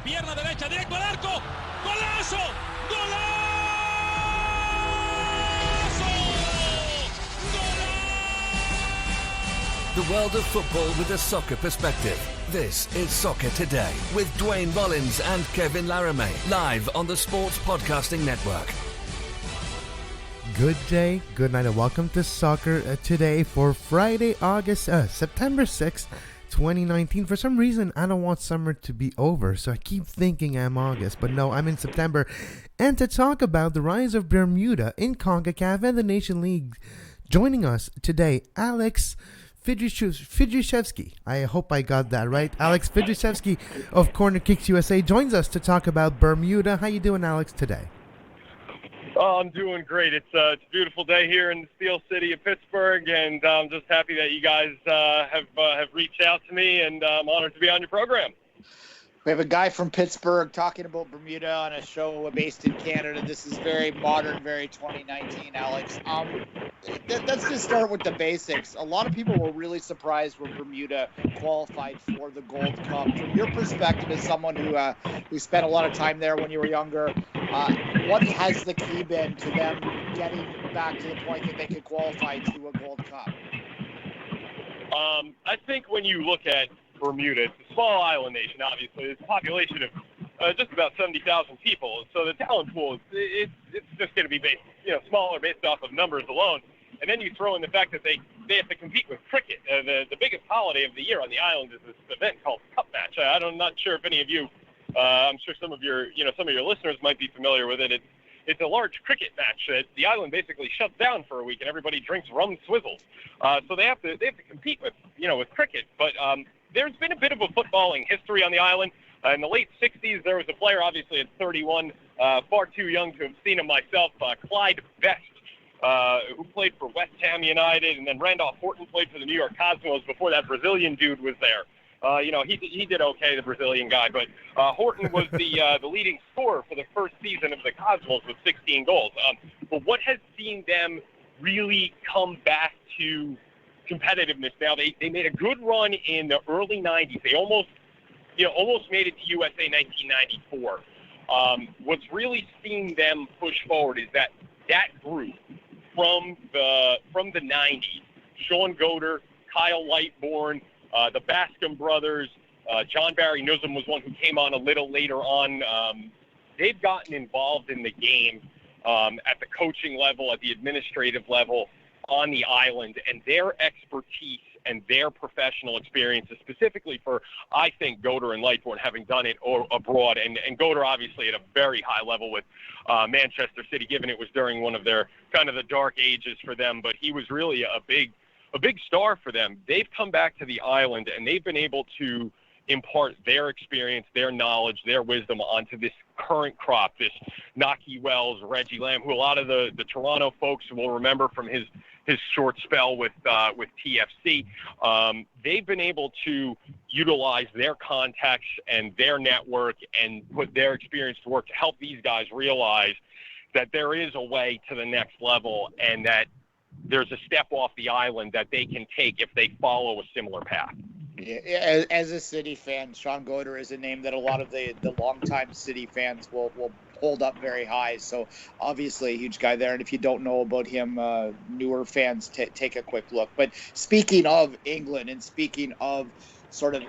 pierna derecha, directo al arco. ¡Golazo! ¡Golazo! The world of football with a soccer perspective. This is Soccer Today with Duane, Rollins and Kevin Laramee, live on the Sports Podcasting Network. Good day, good night, and welcome to Soccer Today for Friday, September 6th, 2019. For some reason, I don't want summer to be over, so I keep thinking I'm August, but no, I'm in September. And to talk about the rise of Bermuda in Concacaf and the Nation League, joining us today, Alex Fydryszewski. I hope I got that right. Alex Fydryszewski of Corner Kicks USA joins us to talk about Bermuda. How you doing, Alex, today? Oh, I'm doing great. It's a beautiful day here in the Steel City of Pittsburgh, and I'm just happy that you guys have reached out to me, and I'm honored to be on your program. We have a guy from Pittsburgh talking about Bermuda on a show based in Canada. This is very modern, very 2019, Alex. Let's just start with the basics. A lot of people were really surprised when Bermuda qualified for the Gold Cup. From your perspective as someone who spent a lot of time there when you were younger, what has the key been to them getting back to the point that they could qualify to a Gold Cup? I think when you look at Bermuda, it's a small island nation, obviously. It's a population of just about 70,000 people. So the talent pool, it's just going to be smaller based off of numbers alone. And then you throw in the fact that they have to compete with cricket. The biggest holiday of the year on the island is this event called Cup Match. I'm not sure if any of you, I'm sure some of your listeners might be familiar with it. It's a large cricket match that the island basically shuts down for a week, and everybody drinks rum swizzles. So they have to compete with cricket. But there's been a bit of a footballing history on the island. In the late 60s, there was a player, obviously at 31, far too young to have seen him myself, Clyde Best, who played for West Ham United, and then Randolph Horton played for the New York Cosmos before that Brazilian dude was there. He did okay, the Brazilian guy, but Horton was the leading scorer for the first season of the Cosmos with 16 goals. But what has seen them really come back to competitiveness now? They made a good run in the early 90s. They almost made it to USA 1994. What's really seen them push forward is that group from the 90s, Sean Goder, Kyle Lightbourne, the Bascom brothers, John Barry Nuzum was one who came on a little later on. They've gotten involved in the game at the coaching level, at the administrative level on the island, and their expertise and their professional experiences, specifically for, I think, Goder and Lightbourne having done it abroad, and Goder obviously at a very high level with Manchester City, given it was during one of their kind of the dark ages for them, but he was really a big star for them. They've come back to the island, and they've been able to impart their experience, their knowledge, their wisdom onto this current crop, this Naki Wells, Reggie Lamb, who a lot of the Toronto folks will remember from his short spell with TFC. They've been able to utilize their contacts and their network and put their experience to work to help these guys realize that there is a way to the next level and that there's a step off the island that they can take if they follow a similar path. Yeah, as a City fan, Sean Goder is a name that a lot of the longtime City fans will hold up very high. So obviously a huge guy there. And if you don't know about him, newer fans take a quick look. But speaking of England and speaking of sort of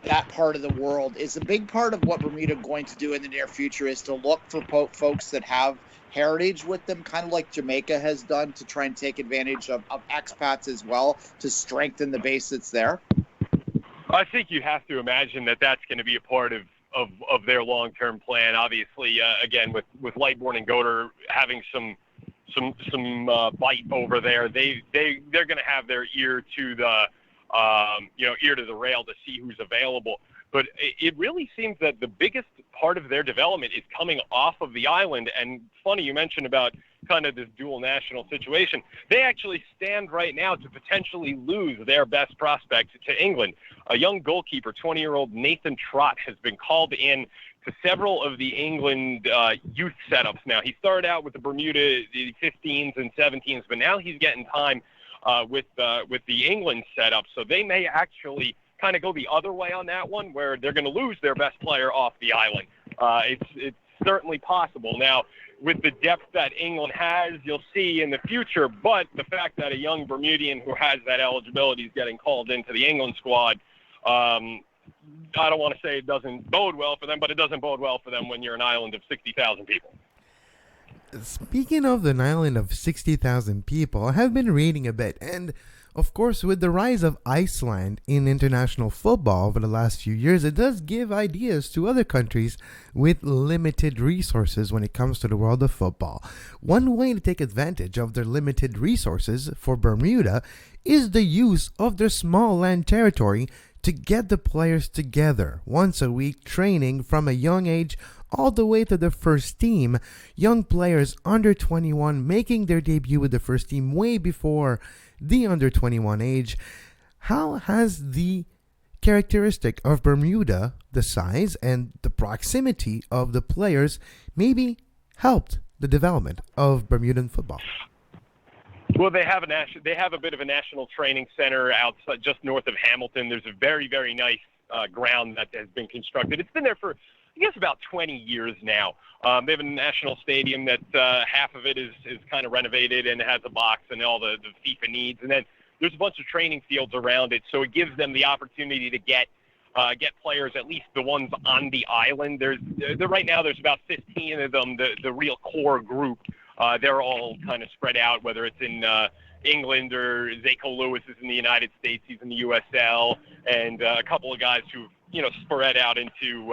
that part of the world, is a big part of what Bermuda going to do in the near future is to look for folks that have heritage with them, kind of like Jamaica has done, to try and take advantage of expats as well to strengthen the base that's there? I think you have to imagine that that's going to be a part of their long-term plan. Obviously, again, with Lightbourne and Goder having some bite over there, they're going to have their ear to the rail to see who's available. But it really seems that the biggest part of their development is coming off of the island. And funny, you mentioned about kind of this dual national situation. They actually stand right now to potentially lose their best prospect to England. A young goalkeeper, 20-year-old Nathan Trott, has been called in to several of the England youth setups now. He started out with the Bermuda 15s and 17s, but now he's getting time with the England setup. So they may actually kind of go the other way on that one, where they're going to lose their best player off the island. It's certainly possible. Now, with the depth that England has, you'll see in the future, but the fact that a young Bermudian who has that eligibility is getting called into the England squad, I don't want to say it doesn't bode well for them, but it doesn't bode well for them when you're an island of 60,000 people. Speaking of an island of 60,000 people, I have been reading a bit, and of course, with the rise of Iceland in international football over the last few years, it does give ideas to other countries with limited resources when it comes to the world of football. One way to take advantage of their limited resources for Bermuda is the use of their small land territory to get the players together once a week, training from a young age all the way to the first team. Young players under 21 making their debut with the first team way before the under 21 age. How has the characteristic of Bermuda, the size and the proximity of the players, maybe helped the development of Bermudan football? Well, they have a bit of a national training center outside, just north of Hamilton. There's a very, very nice ground that has been constructed. It's been there for, I guess, about 20 years now. They have a national stadium that half of it is kind of renovated and has a box and all the FIFA needs. And then there's a bunch of training fields around it, so it gives them the opportunity to get players, at least the ones on the island. Right now there's about 15 of them, the real core group. They're all kind of spread out, whether it's in England or Zako Lewis is in the United States, he's in the USL, and a couple of guys who spread out into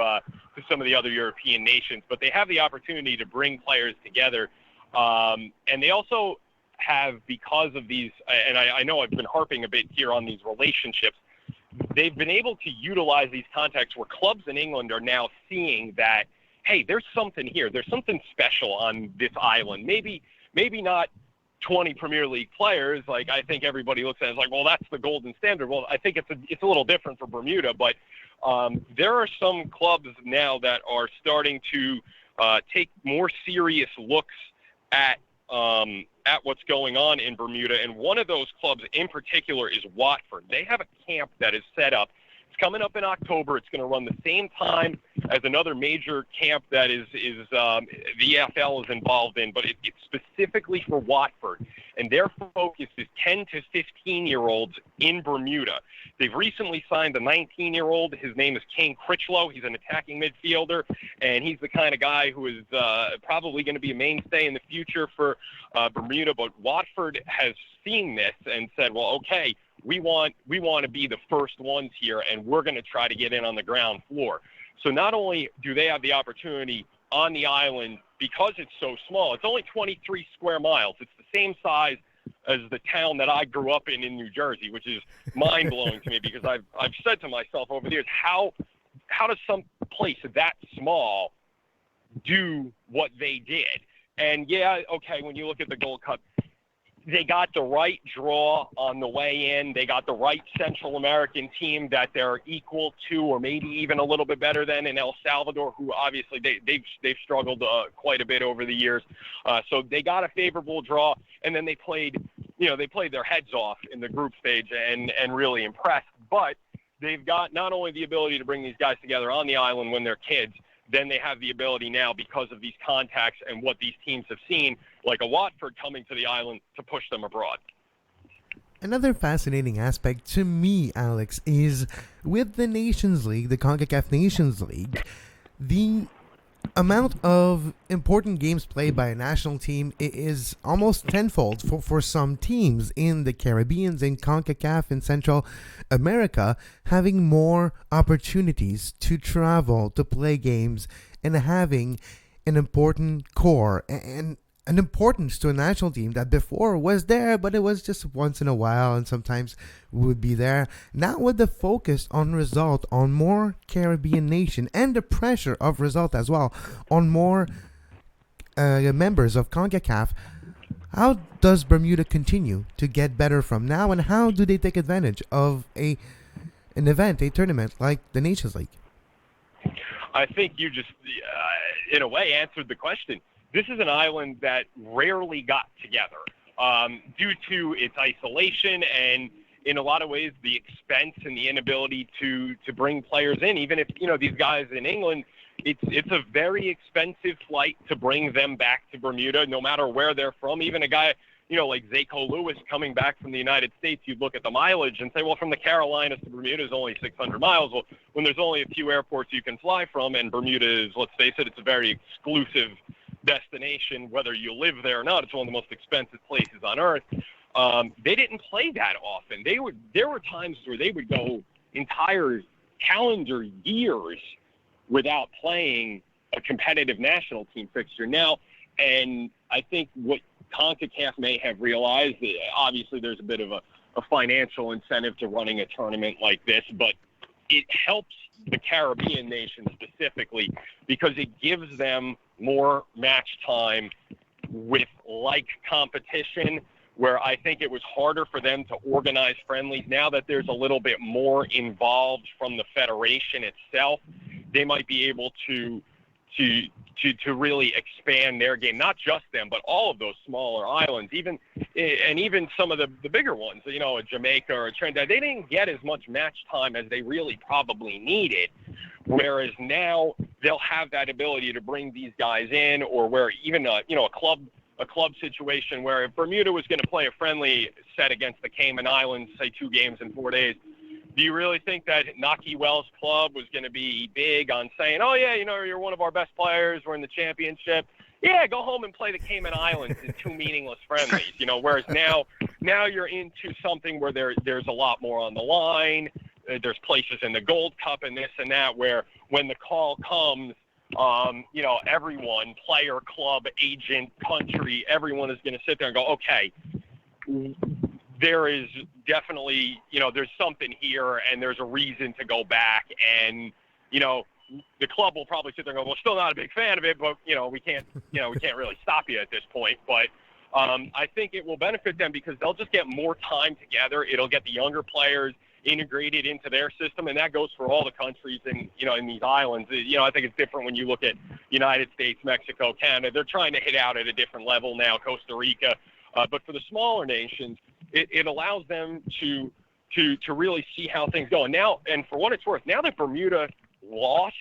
to some of the other European nations. But they have the opportunity to bring players together, and they also have, because of these, and I know I've been harping a bit here on these relationships, they've been able to utilize these contacts where clubs in England are now seeing that, hey, there's something here. There's something special on this island. Maybe not 20 Premier League players. Like, I think everybody looks at it as like, well, that's the golden standard. Well, I think it's a little different for Bermuda, but there are some clubs now that are starting to take more serious looks at what's going on in Bermuda. And one of those clubs in particular is Watford. They have a camp that is set up. It's coming up in October. It's going to run the same time as another major camp that is the EFL is involved in, but it's specifically for Watford. And their focus is 10 to 15-year-olds in Bermuda. They've recently signed a 19-year-old. His name is Kane Critchlow. He's an attacking midfielder, and he's the kind of guy who is probably going to be a mainstay in the future for Bermuda. But Watford has seen this and said, well, okay, we want to be the first ones here, and we're going to try to get in on the ground floor. So not only do they have the opportunity on the island, because it's so small, it's only 23 square miles. It's the same size as the town that I grew up in New Jersey, which is mind-blowing to me, because I've said to myself over the years, how does some place that small do what they did? And yeah, okay, when you look at the Gold Cup, they got the right draw on the way in. They got the right Central American team that they're equal to, or maybe even a little bit better than, in El Salvador, who obviously they've struggled quite a bit over the years. So they got a favorable draw, and then they played their heads off in the group stage and really impressed. But they've got not only the ability to bring these guys together on the island when they're kids, then they have the ability now, because of these contacts and what these teams have seen, like a Watford coming to the island, to push them abroad. Another fascinating aspect to me, Alex, is with the Nations League, the Concacaf Nations League, the amount of important games played by a national team is almost tenfold for some teams in the Caribbean, in Concacaf, in Central America, having more opportunities to travel, to play games, and having an important core and an importance to a national team that before was there, but it was just once in a while and sometimes would be there. Now with the focus on result, on more Caribbean nation, and the pressure of result as well on more members of CONCACAF, how does Bermuda continue to get better from now, and how do they take advantage of an event, a tournament like the Nations League? I think you just, in a way, answered the question. This is an island that rarely got together due to its isolation and in a lot of ways, the expense and the inability to bring players in, even if, these guys in England, it's a very expensive flight to bring them back to Bermuda, no matter where they're from. Even a guy, like Zako Lewis coming back from the United States, you'd look at the mileage and say, well, from the Carolinas to Bermuda is only 600 miles. Well, when there's only a few airports you can fly from, and Bermuda is, let's face it, it's a very exclusive destination, whether you live there or not. It's one of the most expensive places on earth. They didn't play that often. There were times where they would go entire calendar years without playing a competitive national team fixture now. And I think what Concacaf may have realized, obviously there's a bit of a financial incentive to running a tournament like this, but it helps the Caribbean nations specifically because it gives them more match time with like competition, where I think it was harder for them to organize friendlies. Now that there's a little bit more involved from the federation itself, they might be able to really expand their game, not just them, but all of those smaller islands, even some of the bigger ones, a Jamaica or a Trinidad. They didn't get as much match time as they really probably needed, whereas now they'll have that ability to bring these guys in, or where even a club situation where if Bermuda was going to play a friendly set against the Cayman Islands, say 2 games in 4 days, do you really think that Naki Wells Club was going to be big on saying, oh, yeah, you're one of our best players, we're in the championship? Yeah, go home and play the Cayman Islands in 2 meaningless friendlies, whereas now you're into something where there's a lot more on the line. There's places in the Gold Cup and this and that where when the call comes, everyone, player, club, agent, country, everyone is going to sit there and go, okay, there is definitely, there's something here and there's a reason to go back. And, the club will probably sit there and go, well, still not a big fan of it, but, we can't really stop you at this point. But I think it will benefit them because they'll just get more time together. It'll get the younger players integrated into their system, and that goes for all the countries in these islands. I think it's different when you look at United States, Mexico, Canada. They're trying to hit out at a different level now, Costa Rica. But for the smaller nations, it allows them to really see how things go. And for what it's worth, now that Bermuda lost,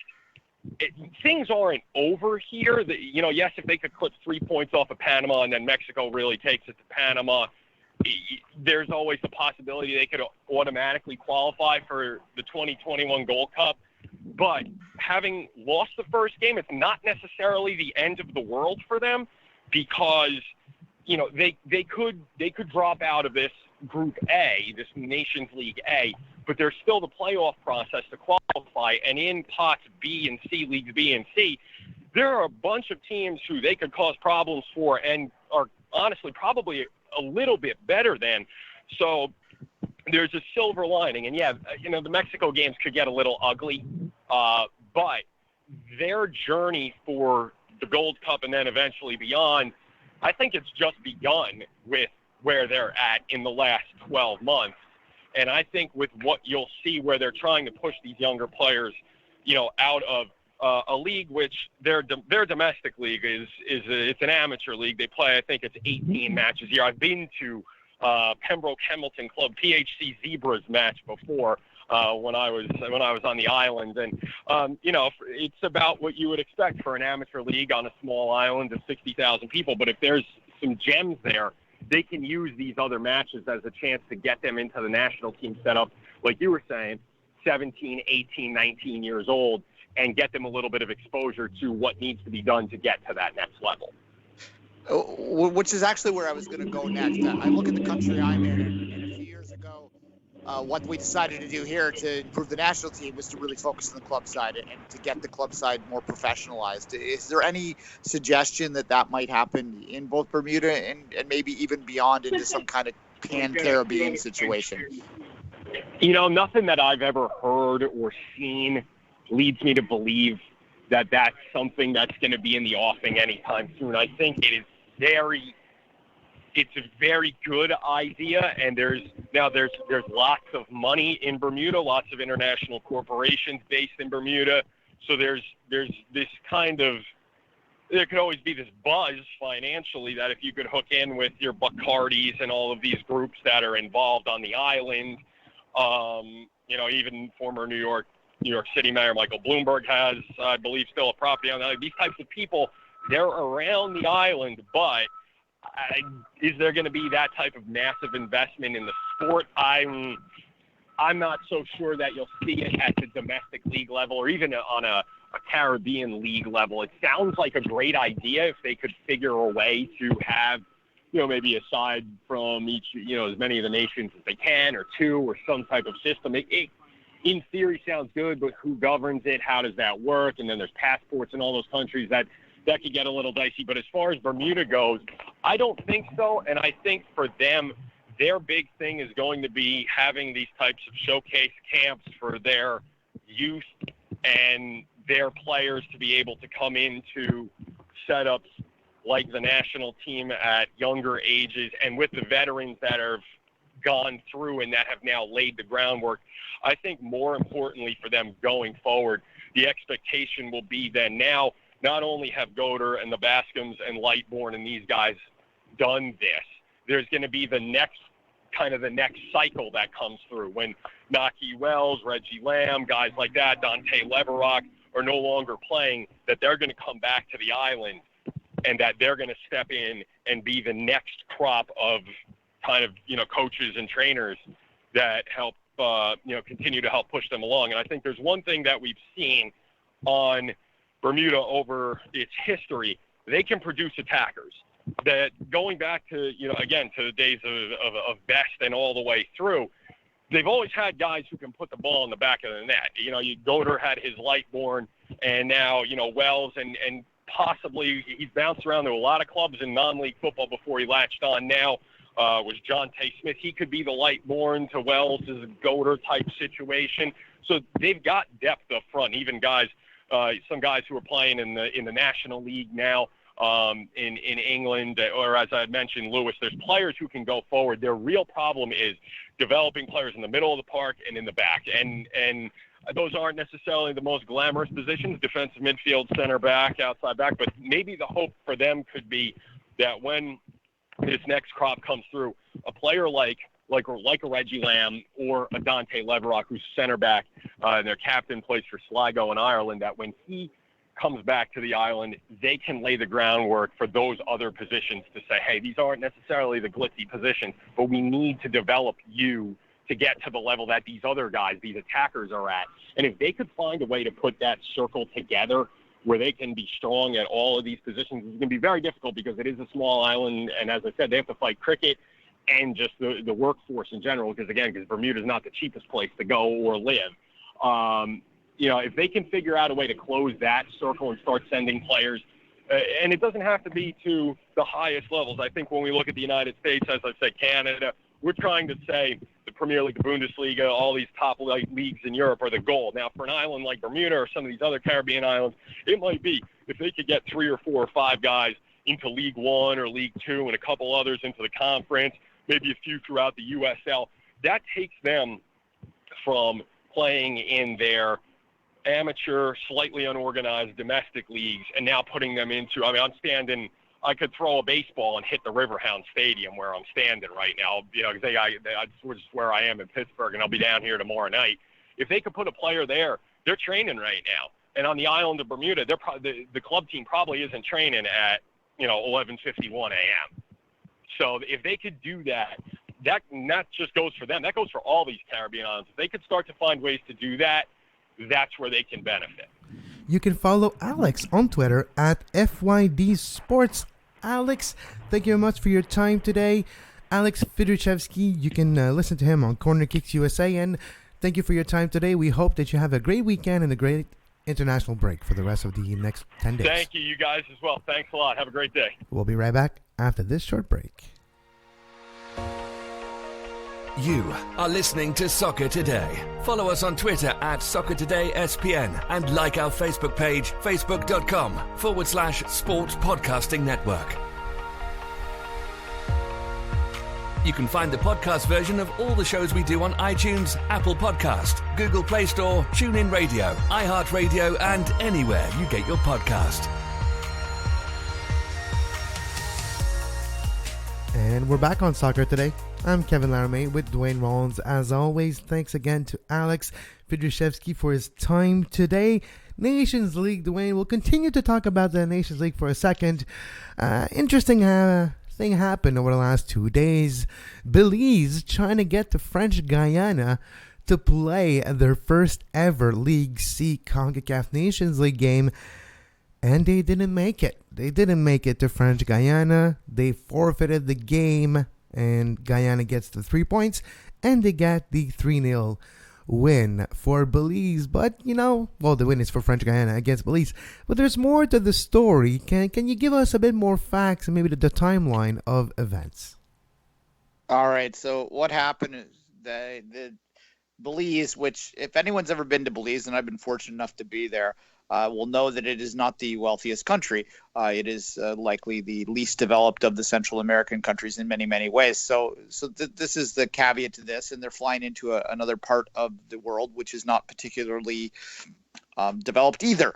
things aren't over here. Yes, if they could clip 3 points off of Panama and then Mexico really takes it to Panama, there's always the possibility they could automatically qualify for the 2021 Gold Cup. But having lost the first game, it's not necessarily the end of the world for them because, they could drop out of this Group A, this Nations League A, but there's still the playoff process to qualify. And in pots B and C, Leagues B and C, there are a bunch of teams who they could cause problems for and are honestly probably a little bit better than. So there's a silver lining. And yeah, the Mexico games could get a little ugly, but their journey for the Gold Cup and then eventually beyond, I think it's just begun with where they're at in the last 12 months. And I think with what you'll see where they're trying to push these younger players, out of a league which their domestic league it's an amateur league. They play, I think it's 18 matches a year. I've been to Pembroke Hamilton Club PHC Zebras match before when I was on the island, and it's about what you would expect for an amateur league on a small island of 60,000 people. But if there's some gems there, they can use these other matches as a chance to get them into the national team setup, like you were saying, 17, 18, 19 years old, and get them a little bit of exposure to what needs to be done to get to that next level. Which is actually where I was going to go next. I look at the country I'm in, and a few years ago, what we decided to do here to improve the national team was to really focus on the club side and to get the club side more professionalized. Is there any suggestion that might happen in both Bermuda and maybe even beyond into some kind of pan-Caribbean situation? Nothing that I've ever heard or seen leads me to believe that that's something that's going to be in the offing anytime soon. I think it's a very good idea, and there's lots of money in Bermuda, lots of international corporations based in Bermuda. So there's this kind of there could always be this buzz financially that if you could hook in with your Bacardis and all of these groups that are involved on the island, even former New York City Mayor Michael Bloomberg has, I believe, still a property on the island. These types of people, they're around the island, but is there going to be that type of massive investment in the sport? I'm not so sure that you'll see it at the domestic league level or even on a Caribbean league level. It sounds like a great idea if they could figure a way to have, maybe aside from each, as many of the nations as they can, or two, or some type of system. It in theory sounds good, but who governs it? How does that work? And then there's passports in all those countries that could get a little dicey. But as far as Bermuda goes, I don't think so. And I think for them, their big thing is going to be having these types of showcase camps for their youth and their players to be able to come into setups like the national team at younger ages, and with the veterans that have gone through and that have now laid the groundwork. I think more importantly for them going forward, the expectation will be then now not only have Goder and the Bascom's and Lightbourne and these guys done this, there's going to be the next cycle that comes through when Naki Wells, Reggie Lamb, guys like that, Dante Leverock are no longer playing, that they're going to come back to the island and that they're going to step in and be the next crop of coaches and trainers that help, continue to help push them along. And I think there's one thing that we've seen on Bermuda over its history. They can produce attackers. That going back to, again, to the days of Best and all the way through, they've always had guys who can put the ball in the back of the net. Goder had his Lightbourne, and now, Wells and possibly he's bounced around to a lot of clubs in non-league football before he latched on now. Was John Tay Smith. He could be the Lightbourne to Wells' Goder type situation. So they've got depth up front, even guys, some guys who are playing in the National League now in England, or as I had mentioned, Lewis. There's players who can go forward. Their real problem is developing players in the middle of the park and in the back. And those aren't necessarily the most glamorous positions, defensive midfield, center back, outside back, but maybe the hope for them could be that when this next crop comes through, a player like a Reggie Lamb or a Dante Leverock, who's center back, and their captain plays for Sligo in Ireland, that when he comes back to the island, they can lay the groundwork for those other positions to say, hey, these aren't necessarily the glitzy positions, but we need to develop you to get to the level that these other guys, these attackers, are at. And if they could find a way to put that circle together where they can be strong at all of these positions, it's going to be very difficult because it is a small island. And as I said, they have to fight cricket and just the workforce in general, because Bermuda is not the cheapest place to go or live. If they can figure out a way to close that circle and start sending players, and it doesn't have to be to the highest levels. I think when we look at the United States, as I said, Canada, we're trying to say the Premier League, the Bundesliga, all these top leagues in Europe are the goal. Now, for an island like Bermuda or some of these other Caribbean islands, it might be if they could get 3 or 4 or 5 guys into League One or League Two and a couple others into the conference, maybe a few throughout the USL, that takes them from playing in their amateur, slightly unorganized domestic leagues and now putting them into, I could throw a baseball and hit the Riverhound Stadium where I'm standing right now, because that's where I am in Pittsburgh, and I'll be down here tomorrow night. If they could put a player there, they're training right now. And on the island of Bermuda, the club team probably isn't training at, 11:51 a.m. So if they could do that, that not just goes for them, that goes for all these Caribbean islands. If they could start to find ways to do that, that's where they can benefit. You can follow Alex on Twitter at FYD Sports. Alex, thank you very much for your time today. Alex Fydryszewski, you can listen to him on Corner Kicks USA. And thank you for your time today. We hope that you have a great weekend and a great international break for the rest of the next 10 days. Thank you guys as well. Thanks a lot. Have a great day. We'll be right back after this short break. You are listening to Soccer Today. Follow us on Twitter at Soccer Today SPN and like our Facebook page, facebook.com/Sports Podcasting Network. You can find the podcast version of all the shows we do on iTunes, Apple Podcast, Google Play Store, TuneIn Radio, iHeartRadio, and anywhere you get your podcast. And we're back on Soccer Today. I'm Kevin Laramee with Duane Rollins. As always, thanks again to Alex Fydryszewski for his time today. Nations League, Duane. We'll continue to talk about the Nations League for a second. Interesting thing happened over the last 2 days. Belize trying to get to French Guyana to play their first ever League C Concacaf Nations League game. And they didn't make it. They didn't make it to French Guyana. They forfeited the game, and Guyana gets the 3 points, and they get the 3-0 win for Belize. But, the win is for French Guyana against Belize. But there's more to the story. Can you give us a bit more facts and maybe the timeline of events? All right. So what happened is the Belize, which if anyone's ever been to Belize, and I've been fortunate enough to be there, will know that it is not the wealthiest country. It is likely the least developed of the Central American countries in many, many ways. So this is the caveat to this, and they're flying into another part of the world which is not particularly developed either.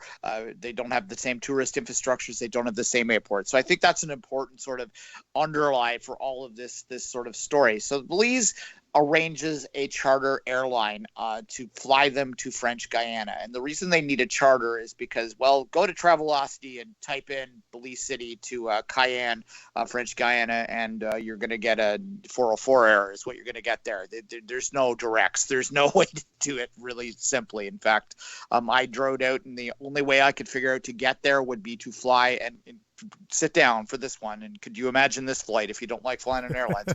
They don't have the same tourist infrastructures. They don't have the same airports. So I think that's an important sort of underlie for all of this sort of story. So Belize arranges a charter airline to fly them to French Guyana. And the reason they need a charter is because, go to Travelocity and type in Belize City to Cayenne, French Guyana, and you're going to get a 404 error is what you're going to get there. There's no directs. There's no way to do it really simply. In fact, I drove out, and the only way I could figure out to get there would be to fly and sit down for this one. And could you imagine this flight if you don't like flying on airlines?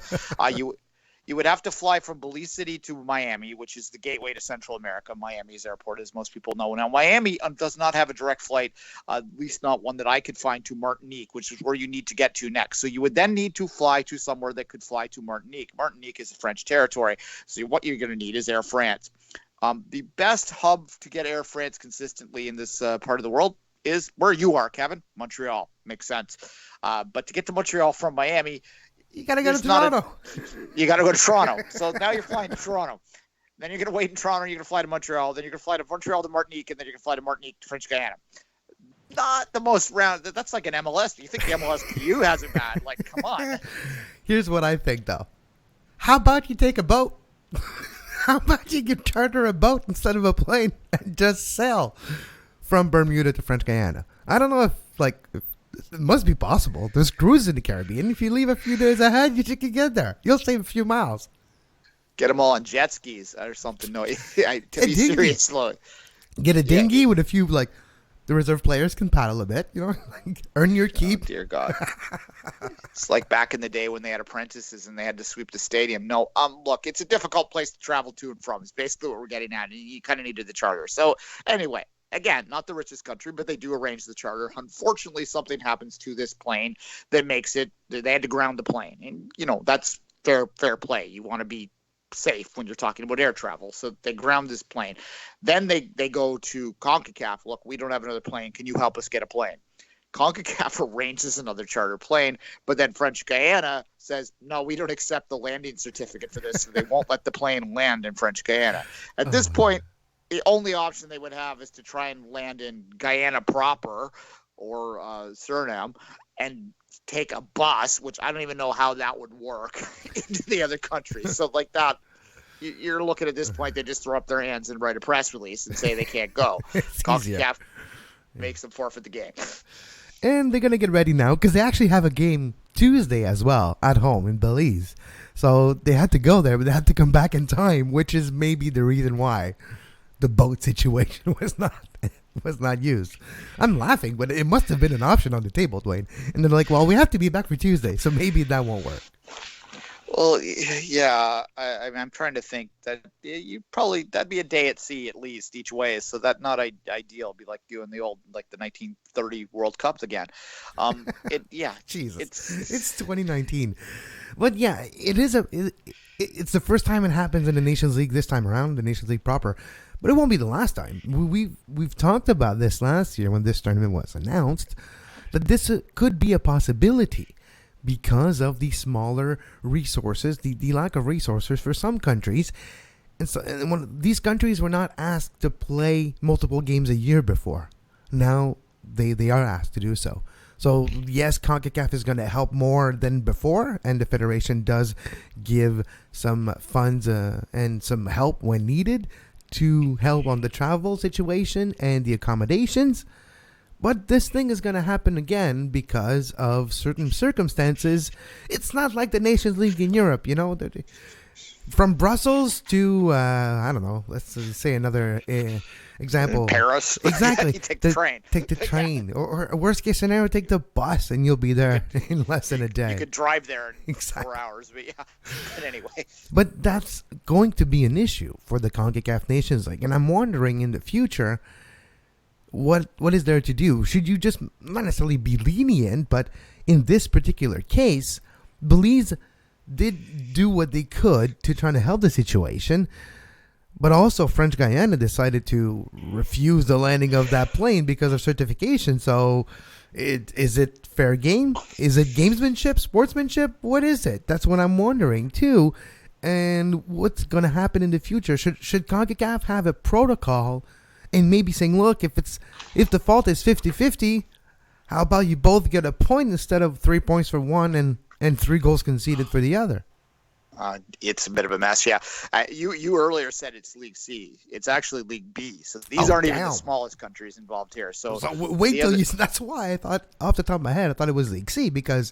You would have to fly from Belize City to Miami, which is the gateway to Central America. Miami's airport, as most people know. Now, Miami does not have a direct flight, at least not one that I could find, to Martinique, which is where you need to get to next. So you would then need to fly to somewhere that could fly to Martinique. Martinique is a French territory. So what you're going to need is Air France. The best hub to get Air France consistently in this part of the world is where you are, Kevin, Montreal. Makes sense. But to get to Montreal from Miami, you got to go to Toronto. You got to go to Toronto. So now you're flying to Toronto. Then you're going to wait in Toronto. You're going to fly to Montreal. Then you're going to fly to Montreal to Martinique. And then you're going to fly to Martinique to French Guyana. Not the most round. That's like an MLS. You think the MLSPU has it bad? Like, come on. Here's what I think, though. How about you take a boat? How about you charter a boat instead of a plane and just sail from Bermuda to French Guyana? I don't know if it must be possible. There's cruises in the Caribbean. If you leave a few days ahead, you can get there. You'll save a few miles. Get them all on jet skis or something. No, to be serious, slow. Get a dinghy with a few, the reserve players can paddle a bit, earn your keep. Oh, dear God. It's like back in the day when they had apprentices and they had to sweep the stadium. No, look, it's a difficult place to travel to and from. It's basically what we're getting at. And you kind of needed the charter. So anyway, again, not the richest country, but they do arrange the charter. Unfortunately, something happens to this plane that makes it, they had to ground the plane. And, that's fair play. You want to be safe when you're talking about air travel. So they ground this plane. Then they go to Concacaf. Look, we don't have another plane. Can you help us get a plane? Concacaf arranges another charter plane, but then French Guyana says, no, we don't accept the landing certificate for this. So they won't let the plane land in French Guyana. At this point, the only option they would have is to try and land in Guyana proper or Suriname and take a bus, which I don't even know how that would work, into the other countries. So like that, you're looking at this point, they just throw up their hands and write a press release and say they can't go. Concacaf makes them forfeit the game. And they're going to get ready now because they actually have a game Tuesday as well at home in Belize. So they had to go there, but they had to come back in time, which is maybe the reason why the boat situation was not used. I'm laughing, but it must have been an option on the table, Duane. And they're like, well, we have to be back for Tuesday, so maybe that won't work. Well, yeah, I'm trying to think that that'd be a day at sea at least each way, so that's not ideal. It'd be like doing the old, the 1930 World Cups again. Jesus, it's 2019, but yeah, it's the first time it happens in the Nations League this time around, the Nations League proper, but it won't be the last time. We've talked about this last year when this tournament was announced, that this could be a possibility. Because of the smaller resources, the lack of resources for some countries. And these countries were not asked to play multiple games a year before. Now they are asked to do so. So yes, CONCACAF is going to help more than before, and the federation does give some funds and some help when needed to help on the travel situation and the accommodations. But this thing is going to happen again because of certain circumstances. It's not like the Nations League in Europe, you know. From Brussels to, I don't know, let's say another example. Paris. Exactly. You take the train. Take the train. Or worst case scenario, take the bus and you'll be there in less than a day. You could drive there in Exactly. 4 hours, but yeah. But anyway. But that's going to be an issue for the CONCACAF Nations League. And I'm wondering in the future, what is there to do? Should you just not necessarily be lenient, but in this particular case, Belize did do what they could to try to help the situation, but also French Guyana decided to refuse the landing of that plane because of certification. So is it fair game? Is it gamesmanship, sportsmanship? What is it? That's what I'm wondering too. And what's going to happen in the future? Should CONCACAF have a protocol and maybe saying, look, if the fault is 50-50, how about you both get a point instead of 3 points for one and 3 goals conceded for the other? It's a bit of a mess, yeah. You earlier said it's League C. It's actually League B. So these aren't even the smallest countries involved here. So wait till you. That's why I thought, off the top of my head, I thought it was League C, because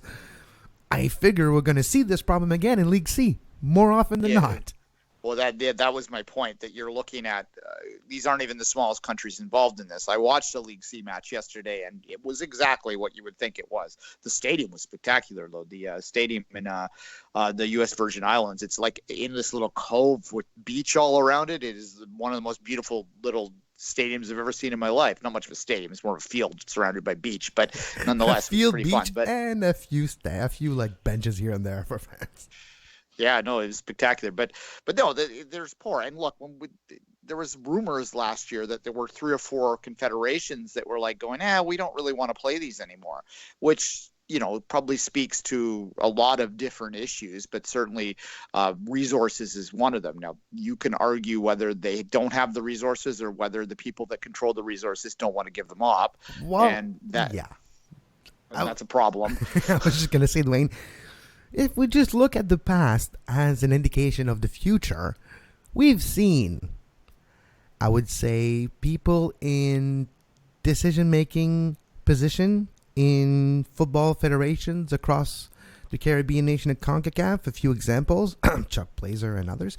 I figure we're going to see this problem again in League C more often than not. Well, that was my point, that you're looking at these aren't even the smallest countries involved in this. I watched a League C match yesterday, and it was exactly what you would think it was. The stadium was spectacular, though. The stadium in the U.S. Virgin Islands, it's like in this little cove with beach all around it. It is one of the most beautiful little stadiums I've ever seen in my life. Not much of a stadium; it's more of a field surrounded by beach, but nonetheless, field, it's pretty beach, fun. But and a few like benches here and there for fans. Yeah, no, it was spectacular, but no, there's poor. And look, there was rumors last year that there were 3 or 4 confederations that were like going, we don't really want to play these anymore, which, you know, probably speaks to a lot of different issues, but certainly resources is one of them. Now, you can argue whether they don't have the resources or whether the people that control the resources don't want to give them up. Well, and that's a problem. I was just going to say, Duane, if we just look at the past as an indication of the future, we've seen, I would say, people in decision-making position in football federations across the Caribbean nation of CONCACAF. A few examples, Chuck Blazer and others,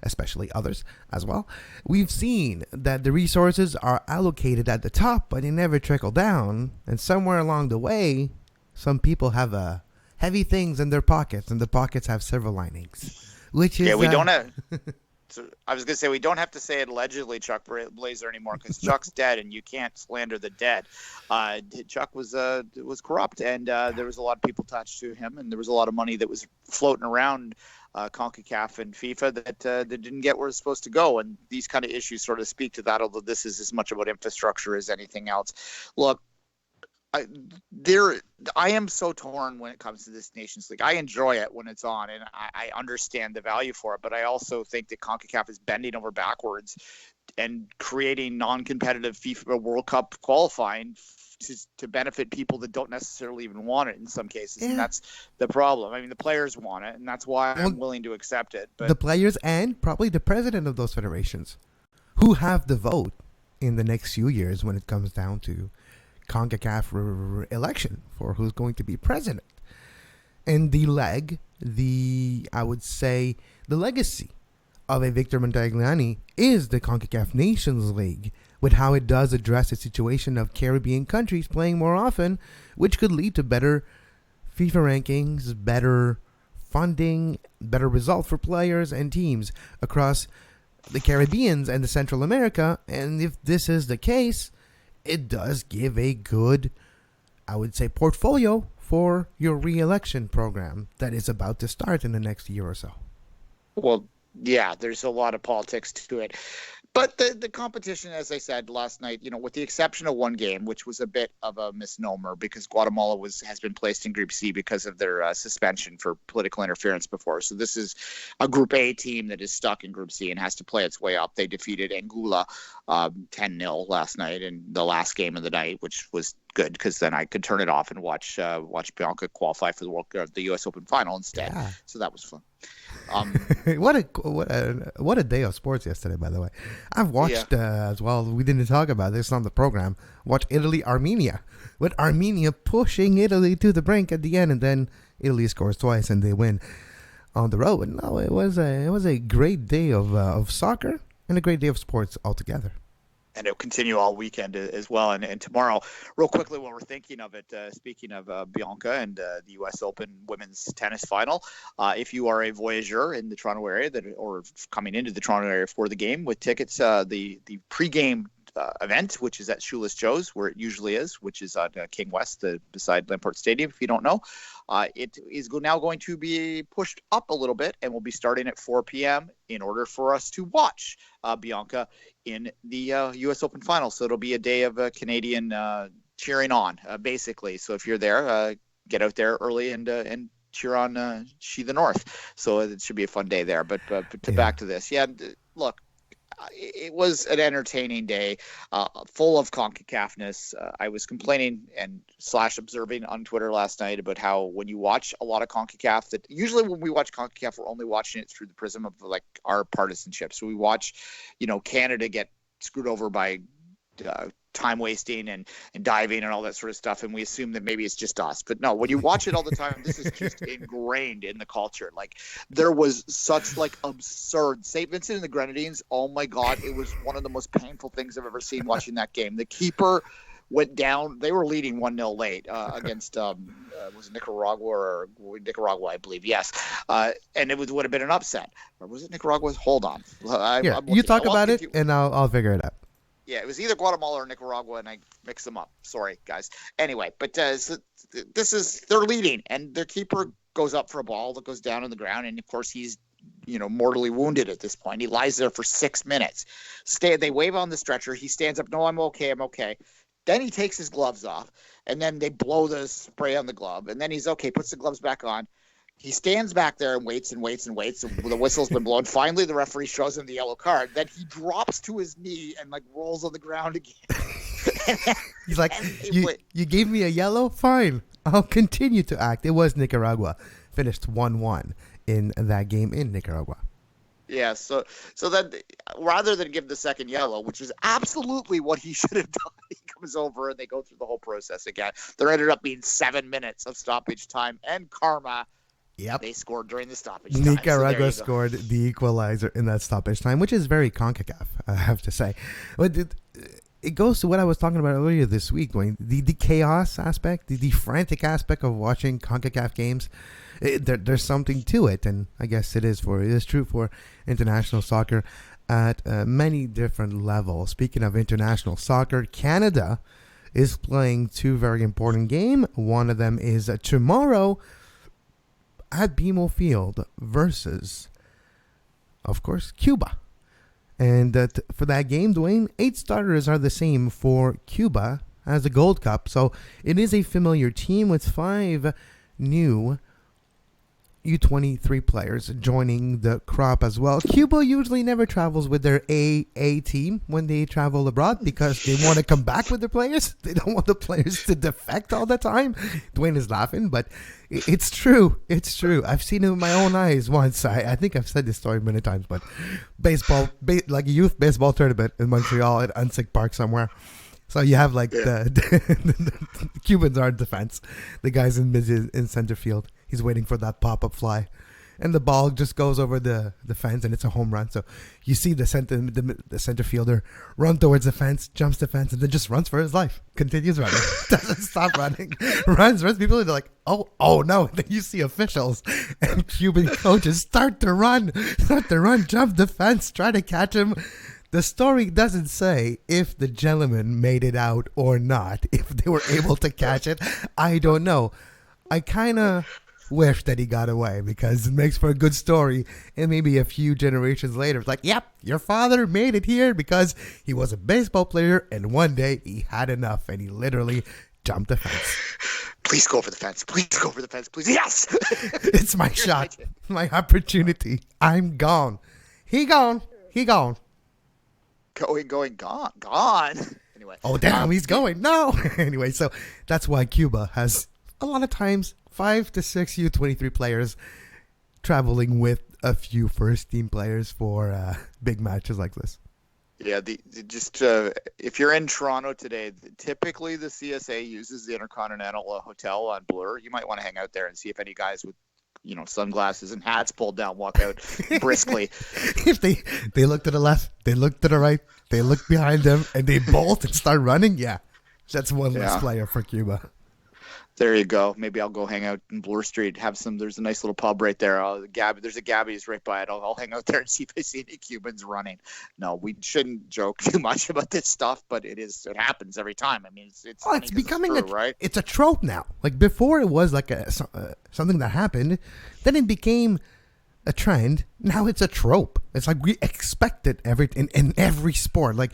especially others as well. We've seen that the resources are allocated at the top, but they never trickle down. And somewhere along the way, some people have heavy things in their pockets, and the pockets have silver linings, which is... we don't have... So I was going to say, we don't have to say it allegedly, Chuck Blazer, anymore, because Chuck's dead, and you can't slander the dead. Chuck was corrupt, and there was a lot of people attached to him, and there was a lot of money that was floating around CONCACAF and FIFA that didn't get where it's supposed to go. And these kind of issues sort of speak to that, although this is as much about infrastructure as anything else. Look, I am so torn when it comes to this Nations League. I enjoy it when it's on, and I understand the value for it, but I also think that CONCACAF is bending over backwards and creating non-competitive FIFA World Cup qualifying to benefit people that don't necessarily even want it in some cases, and that's the problem. I mean, the players want it, and that's why I'm willing to accept it. But the players and probably the president of those federations who have the vote in the next few years when it comes down to CONCACAF election for who's going to be president. And I would say the legacy of a Victor Montagliani is the CONCACAF Nations League, with how it does address the situation of Caribbean countries playing more often, which could lead to better FIFA rankings, better funding, better results for players and teams across the Caribbeans and the Central America. And if this is the case, it does give a good, I would say, portfolio for your re-election program that is about to start in the next year or so. Well, yeah, there's a lot of politics to it. But the competition, as I said last night, with the exception of one game, which was a bit of a misnomer because Guatemala has been placed in Group C because of their suspension for political interference before. So this is a Group A team that is stuck in Group C and has to play its way up. They defeated Angola 10-0 last night in the last game of the night, which was good because then I could turn it off and watch Bianca qualify for the U.S. Open final instead. Yeah. So that was fun. What a day of sports yesterday, by the way. I've watched as well. We didn't talk about this on the program. Watch Italy-Armenia, with Armenia pushing Italy to the brink at the end, and then Italy scores twice and they win on the road. And no, it was a great day of soccer and a great day of sports altogether. And it'll continue all weekend as well. And tomorrow, real quickly, while we're thinking of it, speaking of Bianca and the U.S. Open women's tennis final, if you are a voyageur in the Toronto area or coming into the Toronto area for the game with tickets, the pregame event, which is at Shoeless Joe's, where it usually is, which is on King West, beside Lamport Stadium, if you don't know. It is now going to be pushed up a little bit and will be starting at 4 p.m. in order for us to watch Bianca in the U.S. Open final. So it'll be a day of Canadian cheering on, basically. So if you're there, get out there early and cheer on She the North. So it should be a fun day there. But back to this. Yeah, look. It was an entertaining day, full of CONCACAF-ness. I was complaining and / observing on Twitter last night about how when you watch a lot of CONCACAF, that usually when we watch CONCACAF, we're only watching it through the prism of like our partisanship. So we watch, Canada get screwed over by time wasting and diving and all that sort of stuff, and we assume that maybe it's just us. But no, when you watch it all the time, this is just ingrained in the culture. Like, there was such absurd St. Vincent and the Grenadines. Oh my God, it was one of the most painful things I've ever seen watching that game. The keeper went down. They were leading 1-0 late against was it Nicaragua, I believe. Yes, and it would have been an upset. Or was it Nicaragua? Hold on. You talk about it, and I'll figure it out. Yeah, it was either Guatemala or Nicaragua, and I mixed them up. Sorry, guys. Anyway, but they're leading, and their keeper goes up for a ball that goes down on the ground, and of course he's mortally wounded at this point. He lies there for 6 minutes. They wave on the stretcher. He stands up. No, I'm okay. Then he takes his gloves off, and then they blow the spray on the glove, and then he's okay. Puts the gloves back on. He stands back there and waits. The whistle's been blown. Finally, the referee shows him the yellow card. Then he drops to his knee and rolls on the ground again. He's like, you gave me a yellow? Fine. I'll continue to act. It was Nicaragua. Finished 1-1 in that game in Nicaragua. Yeah, so then rather than give the second yellow, which is absolutely what he should have done, he comes over and they go through the whole process again. There ended up being 7 minutes of stoppage time and karma. Yep. They scored during the stoppage time. Nicaragua scored the equalizer in that stoppage time, which is very CONCACAF, I have to say. But it goes to what I was talking about earlier this week, Duane. The chaos aspect, the frantic aspect of watching CONCACAF games, there's something to it. And I guess it is true for international soccer at many different levels. Speaking of international soccer, Canada is playing 2 very important games. One of them is tomorrow at BMO Field versus, of course, Cuba. And for that game, Duane, 8 starters are the same for Cuba as the Gold Cup. So it is a familiar team with 5 new U23 players joining the crop as well. Cuba usually never travels with their A team when they travel abroad because they want to come back with their players. They don't want the players to defect all the time. Duane is laughing, but it's true. It's true. I've seen it with my own eyes once. I think I've said this story many times, but baseball, like a youth baseball tournament in Montreal at Unsick Park somewhere. So you have the Cubans are in defense. The guy's in center field. He's waiting for that pop-up fly. And the ball just goes over the fence, and it's a home run. So you see the center fielder run towards the fence, jumps the fence, and then just runs for his life. Continues running. Doesn't stop running. Runs. People are like, oh no. And then you see officials and Cuban coaches start to run, jump the fence, try to catch him. The story doesn't say if the gentleman made it out or not, if they were able to catch it. I don't know. I kind of wish that he got away, because it makes for a good story. And maybe a few generations later, it's like, yep, your father made it here because he was a baseball player and one day he had enough and he literally jumped the fence. Please go for the fence. Please go for the fence. Please. Yes. It's my shot. My opportunity. I'm gone. He gone. Gone. Anyway. Oh, damn, he's going. No. Anyway, so that's why Cuba has a lot of times 5 to 6 U23 players traveling with a few first-team players for big matches like this. Yeah, if you're in Toronto today, typically the CSA uses the Intercontinental Hotel on Bloor. You might want to hang out there and see if any guys with, sunglasses and hats pulled down walk out briskly. If they look to the left, they look to the right, they look behind them, and they bolt and start running, yeah, that's one less player for Cuba. There you go. Maybe I'll go hang out in Bloor Street. There's a nice little pub right there. There's a Gabby's right by it. I'll hang out there and see if I see any Cubans running. No, we shouldn't joke too much about this stuff, but it happens every time. I mean, it's becoming true, right? It's a trope now. Like before, it was like something that happened. Then it became a trend. Now it's a trope. It's like we expect it in every sport. Like,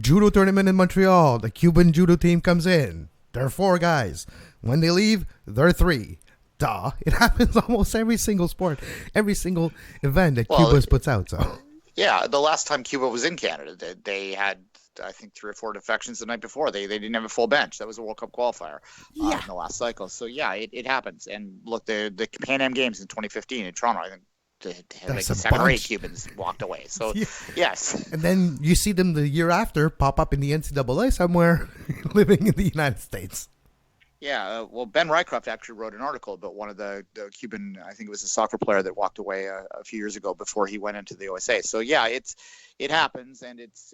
judo tournament in Montreal. The Cuban judo team comes in. There are 4 guys. When they leave, there are 3. Duh. It happens almost every single sport, every single event that Cuba puts out. So, yeah, the last time Cuba was in Canada, they had, I think, 3 or 4 defections the night before. They didn't have a full bench. That was a World Cup qualifier in the last cycle. So, yeah, it happens. And look, the Pan Am Games in 2015 in Toronto, I think, like 7 or 8 Cubans walked away. So, yes. And then you see them the year after pop up in the NCAA somewhere living in the United States. Yeah, well, Ben Rycroft actually wrote an article about one of the Cuban, I think it was a soccer player that walked away a few years ago before he went into the USA. So, yeah, it happens, and it's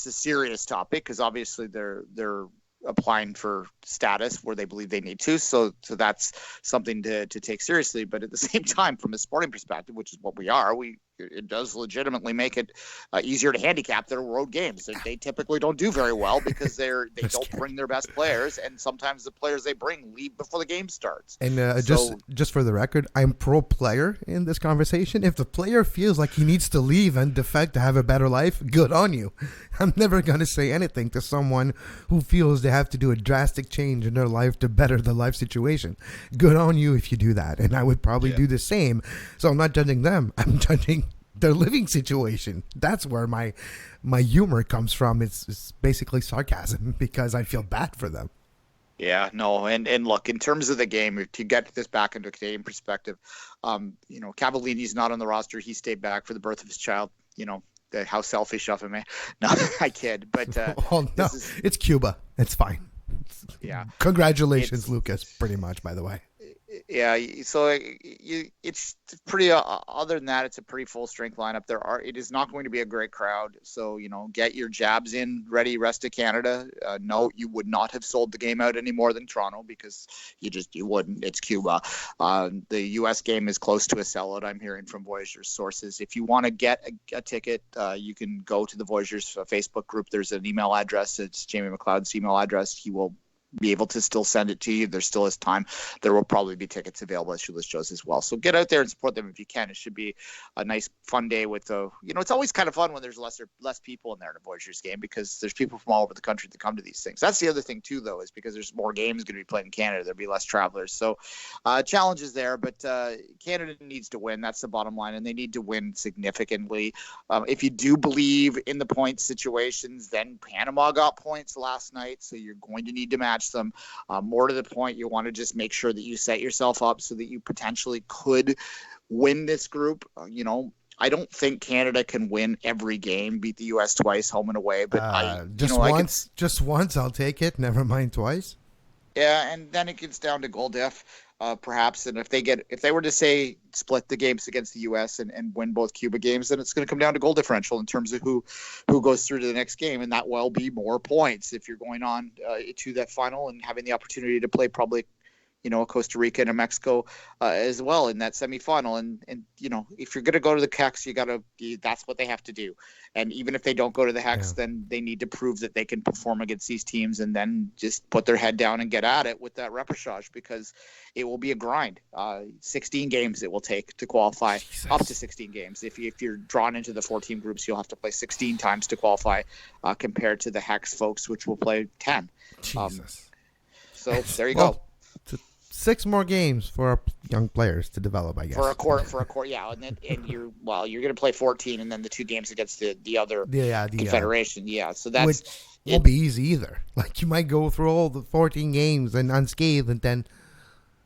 a serious topic because obviously they're applying for status where they believe they need to. So that's something to take seriously. But at the same time, from a sporting perspective, which is what we are, it does legitimately make it easier to handicap their road games. They typically don't do very well because they don't bring their best players, and sometimes the players they bring leave before the game starts. And just for the record, I'm pro player in this conversation. If the player feels like he needs to leave and defect to have a better life, good on you. I'm never going to say anything to someone who feels they have to do a drastic change in their life to better the life situation. Good on you if you do that. And I would probably do the same. So I'm not judging them. I'm judging their living situation. That's where my humor comes from. It's basically sarcasm because I feel bad for them. Yeah, no, and look, in terms of the game, to get this back into a Canadian perspective, Cavallini's not on the roster. He stayed back for the birth of his child. How selfish of him, eh? No, I kid. But it's Cuba. It's fine. Yeah. Congratulations, Lucas, pretty much, by the way. Yeah, so it's pretty. Other than that, it's a pretty full strength lineup. It is not going to be a great crowd. So get your jabs in ready. Rest of Canada. No, you would not have sold the game out any more than Toronto because you wouldn't. It's Cuba. The U.S. game is close to a sellout. I'm hearing from Voyageurs sources. If you want to get a ticket, you can go to the Voyageurs Facebook group. There's an email address. It's Jamie McLeod's email address. He will be able to still send it to you. There still is time. There will probably be tickets available at Shoeless Joe's as well. So get out there and support them if you can. It should be a nice, fun day with it's always kind of fun when there's less people in there in a Voyageurs game because there's people from all over the country that come to these things. That's the other thing too, though, is because there's more games going to be played in Canada. There'll be less travelers. So challenges there, but Canada needs to win. That's the bottom line, and they need to win significantly. If you do believe in the point situations, then Panama got points last night, so you're going to need to match them. More to the point, you want to just make sure that you set yourself up so that you potentially could win this group. I don't think Canada can win every game, beat the U.S. twice, home and away. But just once, I'll take it. Never mind twice. Yeah, and then it gets down to goal diff, perhaps. And if they were to say split the games against the U.S. and win both Cuba games, then it's going to come down to goal differential in terms of who goes through to the next game, and that will be more points if you're going on to that final and having the opportunity to play probably Costa Rica and a Mexico as well in that semifinal. And if you're going to go to the Hex, that's what they have to do. And even if they don't go to the Hex, then they need to prove that they can perform against these teams and then just put their head down and get at it with that repechage, because it will be a grind. 16 games it will take to qualify, up to 16 games. If you're drawn into the 4-team groups, you'll have to play 16 times to qualify compared to the Hex folks, which will play 10. Jesus. So there you go. 6 more games for our young players to develop, I guess. For a court, yeah, and you're going to play 14, and then the 2 games against the other confederation, so that's which won't be easy either. Like, you might go through all the 14 games and unscathed, and then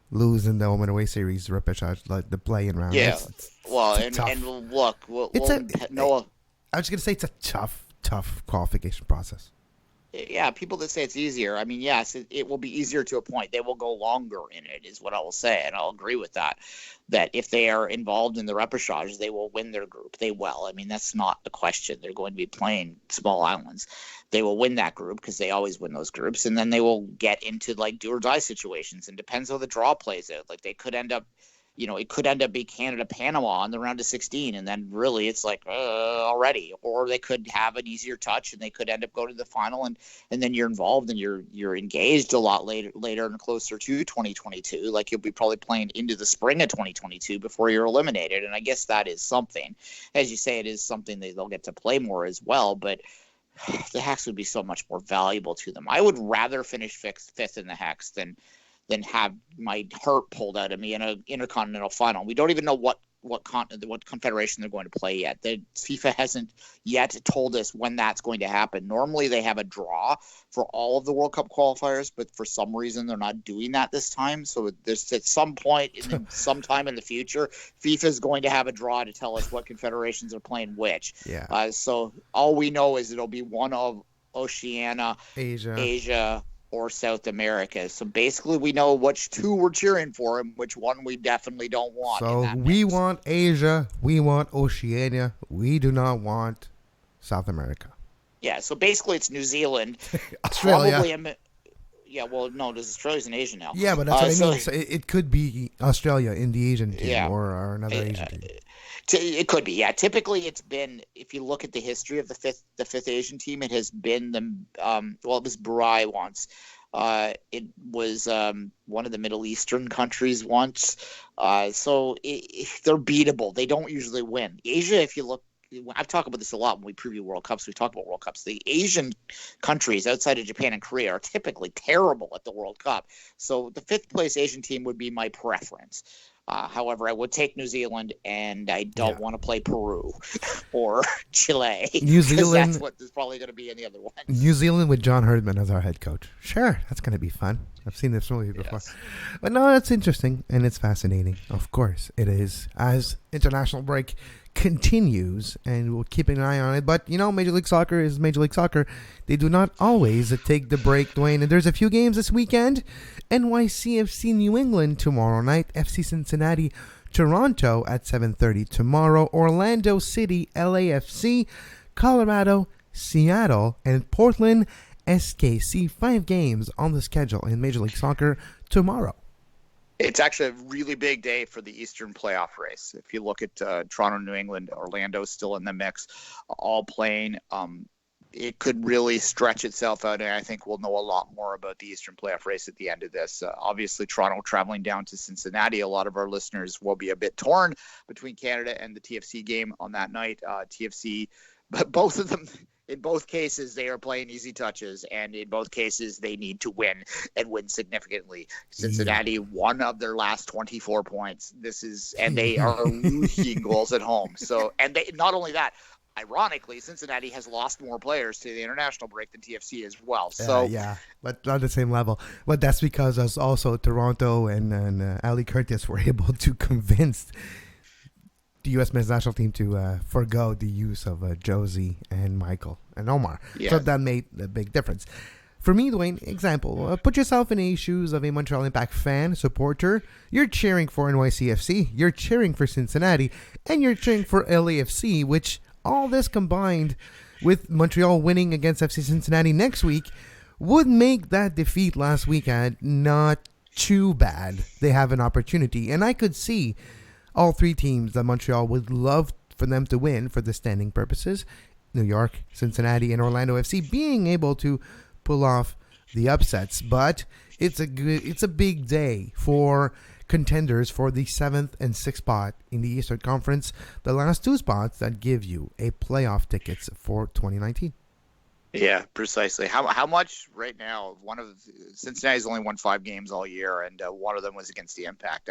lose in the home and away series repechage, like the play-in round. Yeah, and look, Noah. I was just gonna say it's a tough qualification process. Yeah, people that say it's easier, I mean, yes, it will be easier to a point. They will go longer in it, is what I will say, and I'll agree with that. That if they are involved in the repechage, they will win their group. They will. I mean, that's not the question. They're going to be playing small islands. They will win that group because they always win those groups, and then they will get into like do or die situations. And depends how the draw plays out. Like, they could end up. It could end up being Canada-Panama in the round of 16, and then really it's like already. Or they could have an easier touch, and they could end up going to the final, and then you're involved and you're engaged a lot later and closer to 2022. Like, you'll be probably playing into the spring of 2022 before you're eliminated, and I guess that is something. As you say, it is something they'll get to play more as well, but the Hex would be so much more valuable to them. I would rather finish fifth in the Hex than have my heart pulled out of me in an intercontinental final. We don't even know what confederation they're going to play yet. The FIFA hasn't yet told us when that's going to happen. Normally they have a draw for all of the World Cup qualifiers, but for some reason they're not doing that this time. So there's at some point sometime in the future, FIFA is going to have a draw to tell us what confederations are playing which. Yeah. So all we know is it'll be one of Oceania, Asia, or South America. So basically we know which 2 we're cheering for and which one we definitely don't want. So we want Asia, we want Oceania, we do not want South America. Yeah, so basically it's New Zealand. Australia. There's Australia's in Asia now. Yeah, but that's what I mean. So it could be Australia in the Asian team or another Asian team. It could be, yeah. Typically, it's been, if you look at the history of the fifth Asian team, it has been it was Brunei once. It was one of the Middle Eastern countries once. So they're beatable. They don't usually win. Asia, if you look, I've talked about this a lot when we preview World Cups. We talk about World Cups. The Asian countries outside of Japan and Korea are typically terrible at the World Cup. So the 5th place Asian team would be my preference. However, I would take New Zealand, and I don't want to play Peru or Chile. New Zealand. That's what is probably going to be in the other one. New Zealand with John Herdman as our head coach. Sure, that's going to be fun. I've seen this movie before. Yes. But no, that's interesting, and it's fascinating. Of course, it is. As international break continues, and we'll keep an eye on it. But, Major League Soccer is Major League Soccer. They do not always take the break, Duane. And there's a few games this weekend. NYCFC New England tomorrow night. FC Cincinnati Toronto at 7:30 tomorrow. Orlando City LAFC. Colorado Seattle. And Portland SKC. 5 games on the schedule in Major League Soccer tomorrow. It's actually a really big day for the Eastern playoff race. If you look at Toronto, New England, Orlando's still in the mix, all playing. It could really stretch itself out, and I think we'll know a lot more about the Eastern playoff race at the end of this. Obviously, Toronto traveling down to Cincinnati. A lot of our listeners will be a bit torn between Canada and the TFC game on that night. TFC, but both of them, in both cases, they are playing easy touches, and in both cases, they need to win and win significantly. Cincinnati, one of their last 24 points. And they are losing goals at home. So, and they, not only that, ironically, Cincinnati has lost more players to the international break than TFC as well. So but not the same level. But that's because also Toronto and Ali Curtis were able to convince the U.S. men's national team to forgo the use of Josie and Michael and Omar. Yeah. So that made a big difference. For me, Duane, example, put yourself in the shoes of a Montreal Impact fan, supporter. You're cheering for NYCFC, you're cheering for Cincinnati, and you're cheering for LAFC, which all this combined with Montreal winning against FC Cincinnati next week would make that defeat last weekend not too bad they have an opportunity. And I could see all three teams that Montreal would love for them to win for the standing purposes. New York, Cincinnati, and Orlando FC being able to pull off the upsets. But it's a big day for contenders for the 7th and 6th spot in the Eastern Conference, the last two spots that give you a playoff tickets for 2019. Yeah, precisely. How much right now? Cincinnati's only won 5 games all year, and one of them was against the Impact.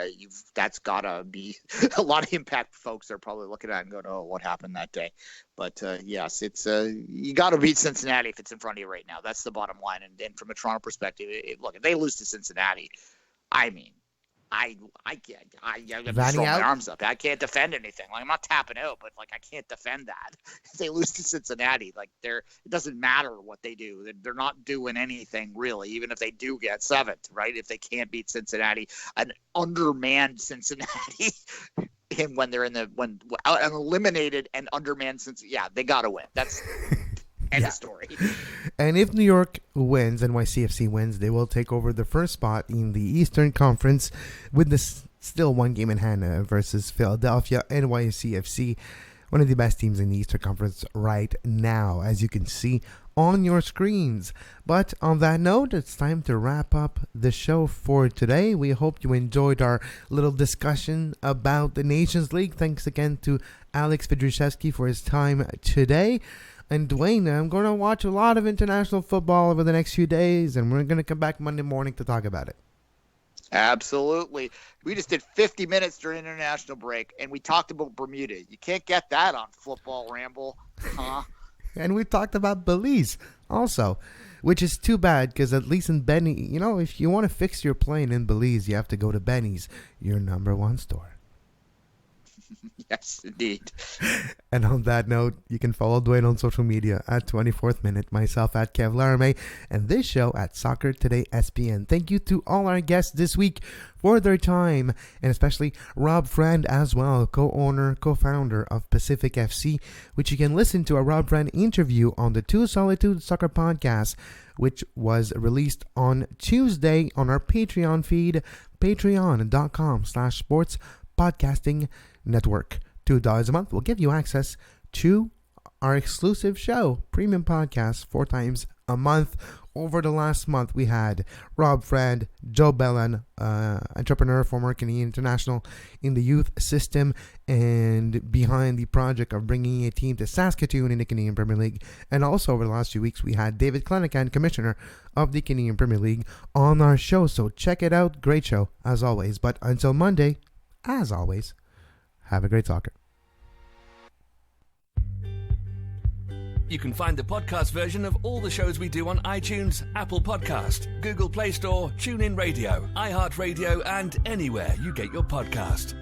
That's gotta be a lot of Impact folks are probably looking at it and going, "Oh, what happened that day?" But yes, it's you got to beat Cincinnati if it's in front of you right now. That's the bottom line. And from a Toronto perspective, look, if they lose to Cincinnati, I mean, I can't. I'm just throwing my arms up. I can't defend anything. Like, I'm not tapping out, but like I can't defend that. If they lose to Cincinnati, like it doesn't matter what they do. They're not doing anything really, even if they do get 7th, right? If they can't beat Cincinnati, an undermanned Cincinnati, and when they're when an eliminated and undermanned they gotta win. That's. End of story. And if New York wins, NYCFC wins, they will take over the first spot in the Eastern Conference with still one game in hand versus Philadelphia. NYCFC, one of the best teams in the Eastern Conference right now, as you can see on your screens. But on that note, it's time to wrap up the show for today. We hope you enjoyed our little discussion about the Nations League. Thanks again to Alex Fydryszewski for his time today. And Duane, I'm going to watch a lot of international football over the next few days, and we're going to come back Monday morning to talk about it. Absolutely. We just did 50 minutes during international break, and we talked about Bermuda. You can't get that on Football Ramble, huh? And we talked about Belize also, which is too bad because at least in Benny, if you want to fix your plane in Belize, you have to go to Benny's, your number one store. Yes, indeed. And on that note, you can follow Duane on social media at 24th Minute, myself at Kev Laramee, and this show at Soccer Today SPN. Thank you to all our guests this week for their time, and especially Rob Friend as well, co-owner, co-founder of Pacific FC, which you can listen to a Rob Friend interview on the Two Solitude Soccer podcast, which was released on Tuesday on our Patreon feed, patreon.com/sportspodcasting network. $2 a month will give you access to our exclusive show, Premium Podcast, 4 times a month. Over the last month, we had Rob Friend, Joe Bellan, entrepreneur, former Canadian international in the youth system, and behind the project of bringing a team to Saskatoon in the Canadian Premier League. And also over the last few weeks, we had David Clenican, commissioner of the Canadian Premier League, on our show. So check it out. Great show, as always. But until Monday, as always, have a great soccer. You can find the podcast version of all the shows we do on iTunes, Apple Podcast, Google Play Store, TuneIn Radio, iHeartRadio, and anywhere you get your podcast.